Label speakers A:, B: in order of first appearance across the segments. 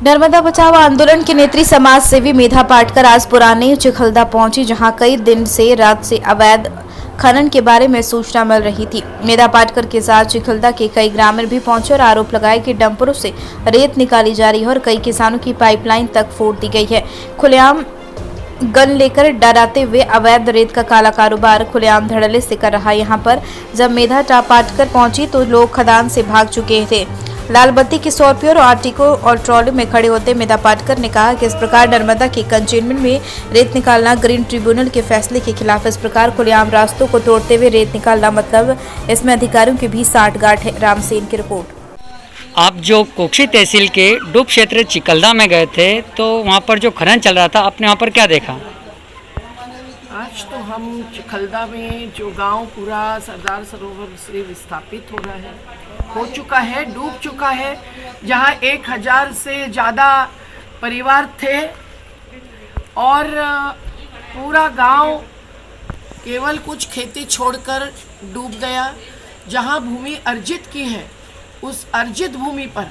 A: नर्मदा बचाओ आंदोलन की नेत्री समाज सेवी मेधा पाटकर आज पुराने चिखलदा पहुंची, जहां कई दिन से रात से अवैध खनन के बारे में सूचना मिल रही थी। मेधा पाटकर के साथ चिखलदा के कई ग्रामीण भी पहुंचे और आरोप लगाए कि डंपरों से रेत निकाली जा रही है और कई किसानों की पाइपलाइन तक फोड़ दी गई है। खुलेआम गन लेकर डराते हुए अवैध रेत का काला कारोबार खुलेआम धड़ल्ले से कर रहा है। यहाँ पर जब मेधा पाटकर पहुंची तो लोग खदान से भाग चुके थे। लाल बत्ती की स्कॉर्पियो और आर्टिको और ट्रॉली में खड़े होते मेधा पाटकर ने कहा कि इस प्रकार नर्मदा के कंटेनमेंट में रेत निकालना ग्रीन ट्रिब्यूनल के फैसले के खिलाफ, इस प्रकार खुलेआम रास्तों को तोड़ते हुए रेत निकालना, मतलब इसमें अधिकारियों की भी साठगांठ है। रामसेन की रिपोर्ट।
B: आप जो कोक्षी तहसील के डूब क्षेत्र चिखलदा में गए थे तो वहाँ पर जो खनन चल रहा था, आपने वहाँ पर क्या देखा?
C: आज तो हम चिखलदा में जो गांव पूरा सरदार सरोवर से विस्थापित हो चुका है, डूब चुका है, जहां 1000 से ज़्यादा परिवार थे और पूरा गांव केवल कुछ खेती छोड़कर डूब गया। जहां भूमि अर्जित की है उस अर्जित भूमि पर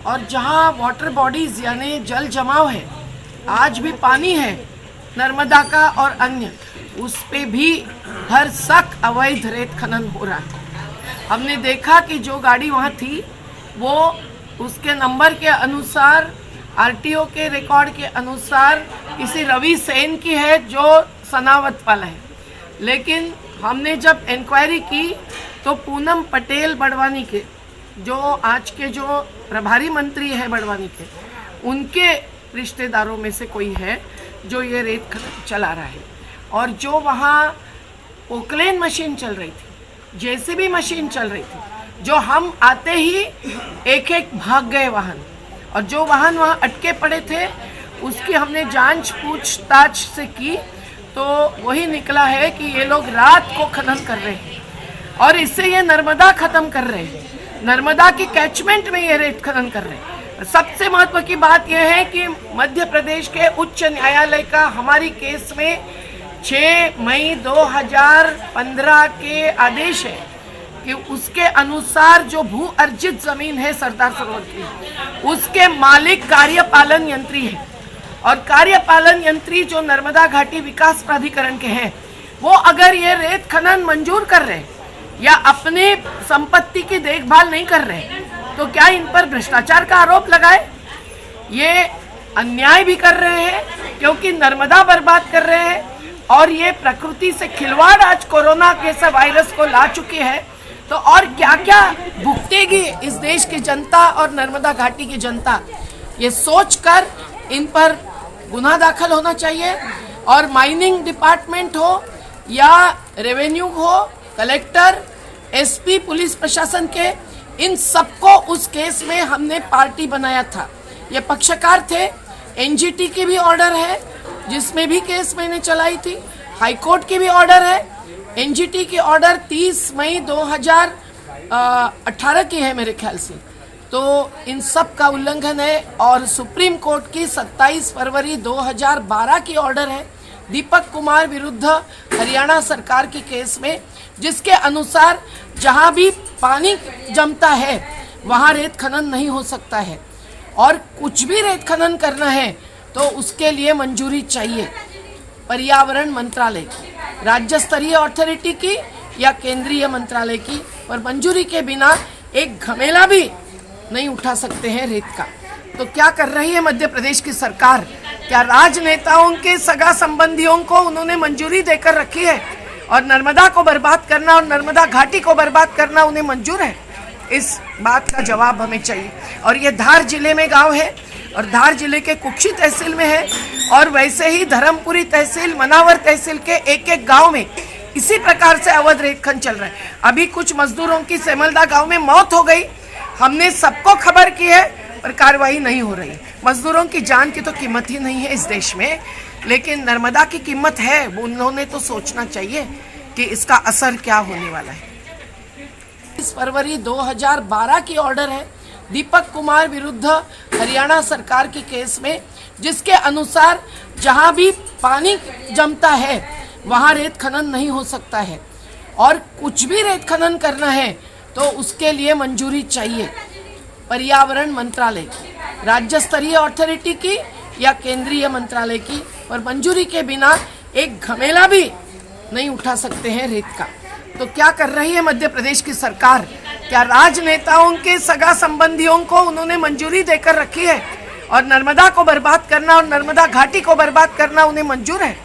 C: और जहां वाटर बॉडीज़ यानी जल जमाव है, आज भी पानी है नर्मदा का और अन्य, उस पे भी हर सक अवैध रेत खनन हो रहा है। हमने देखा कि जो गाड़ी वहाँ थी वो उसके नंबर के अनुसार, आरटीओ के रिकॉर्ड के अनुसार किसी रवि सेन की है जो सनावत वाला है, लेकिन हमने जब इंक्वायरी की तो पूनम पटेल बड़वानी के, जो आज के जो प्रभारी मंत्री है बड़वानी के, उनके रिश्तेदारों में से कोई है जो ये रेत खनन चला रहा है। और जो वहाँ पोकलेन मशीन चल रही थी, जेसीबी मशीन चल रही थी, जो हम आते ही एक एक भाग गए वाहन, और जो वाहन वहाँ अटके पड़े थे उसकी हमने जांच पूछताछ से की तो वही निकला है कि ये लोग रात को खनन कर रहे हैं और इससे ये नर्मदा ख़त्म कर रहे हैं, नर्मदा की कैचमेंट में ये रेत खनन कर रहे हैं। सबसे महत्व की बात यह है कि मध्य प्रदेश के उच्च न्यायालय का हमारी केस में 6 मई 2015 के आदेश है कि उसके अनुसार जो भू अर्जित जमीन है सरदार सरोवर की, उसके मालिक कार्यपालन यंत्री है और कार्यपालन यंत्री जो नर्मदा घाटी विकास प्राधिकरण के हैं, वो अगर ये रेत खनन मंजूर कर रहे हैं या अपने संपत्ति की देखभाल नहीं कर रहे तो क्या इन पर भ्रष्टाचार का आरोप लगाए? ये अन्याय भी कर रहे हैं क्योंकि नर्मदा बर्बाद कर रहे हैं और ये प्रकृति से खिलवाड़ आज कोरोना जैसा वायरस को ला चुकी है। तो और क्या क्या भुगतेगी इस देश की जनता और नर्मदा घाटी की जनता, ये सोचकर इन पर गुनाह दाखिल होना चाहिए। और माइनिंग डिपार्टमेंट हो या रेवेन्यू हो, कलेक्टर, एसपी, पुलिस प्रशासन के, इन सबको उस केस में हमने पार्टी बनाया था। ये पक्षकार थे। एनजीटी की भी ऑर्डर है जिसमें भी केस मैंने चलाई थी, हाईकोर्ट की भी ऑर्डर है। एनजीटी की ऑर्डर 30 मई 2018 की है मेरे ख्याल से, तो इन सब का उल्लंघन है। और सुप्रीम कोर्ट की 27 फरवरी 2012 की ऑर्डर है दीपक कुमार विरुद्ध हरियाणा सरकार की केस में, जिसके अनुसार जहां भी पानी जमता है वहां रेत खनन नहीं हो सकता है और कुछ भी रेत खनन करना है तो उसके लिए मंजूरी चाहिए पर्यावरण मंत्रालय की, राज्य स्तरीय अथॉरिटी की या केंद्रीय मंत्रालय की, पर मंजूरी के बिना एक घमेला भी नहीं उठा सकते हैं रेत का। तो क्या कर रही है मध्य प्रदेश की सरकार? क्या राजनेताओं के सगा संबंधियों को उन्होंने मंजूरी देकर रखी है और नर्मदा को बर्बाद करना और नर्मदा घाटी को बर्बाद करना उन्हें मंजूर है? इस बात का जवाब हमें चाहिए। और ये धार जिले में गांव है और धार जिले के कुक्षी तहसील में है और वैसे ही धर्मपुरी तहसील, मनावर तहसील के एक एक गांव में इसी प्रकार से अवैध रेत खनन चल रहा है। अभी कुछ मजदूरों की सेमलदा गांव में मौत हो गई, हमने सबको खबर की है पर कार्रवाई नहीं हो रही। मजदूरों की जान की तो कीमत ही नहीं है इस देश में, लेकिन नर्मदा की कीमत है। उन्होंने तो सोचना चाहिए कि इसका असर क्या होने वाला है। इस फरवरी 2012 की ऑर्डर है दीपक कुमार विरुद्ध हरियाणा सरकार की केस में, जिसके अनुसार जहां भी पानी जमता है वहां रेत खनन नहीं हो सकता है और कुछ भी रेत खनन करना है तो उसके लिए मंजूरी चाहिए पर्यावरण मंत्रालय की, राज्य स्तरीय अथॉरिटी की या केंद्रीय मंत्रालय की, और मंजूरी के बिना एक घमेला भी नहीं उठा सकते हैं रेत का। तो क्या कर रही है मध्य प्रदेश की सरकार? क्या राजनेताओं के सगा संबंधियों को उन्होंने मंजूरी देकर रखी है और नर्मदा को बर्बाद करना और नर्मदा घाटी को बर्बाद करना उन्हें मंजूर है?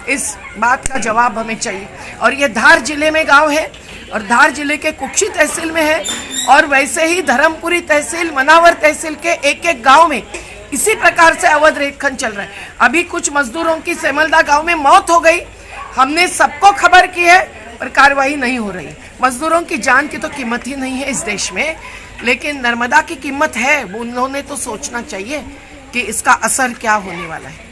C: इस बात का जवाब हमें चाहिए। और ये धार जिले में गांव है और धार जिले के कुक्षी तहसील में है, और वैसे ही धर्मपुरी तहसील, मनावर तहसील के एक एक गांव में इसी प्रकार से अवैध रेत खनन चल रहा है। अभी कुछ मजदूरों की सेमलदा गांव में मौत हो गई, हमने सबको खबर की है पर कार्रवाई नहीं हो रही। मजदूरों की जान की तो कीमत ही नहीं है इस देश में, लेकिन नर्मदा की कीमत है। उन्होंने तो सोचना चाहिए कि इसका असर क्या होने वाला है।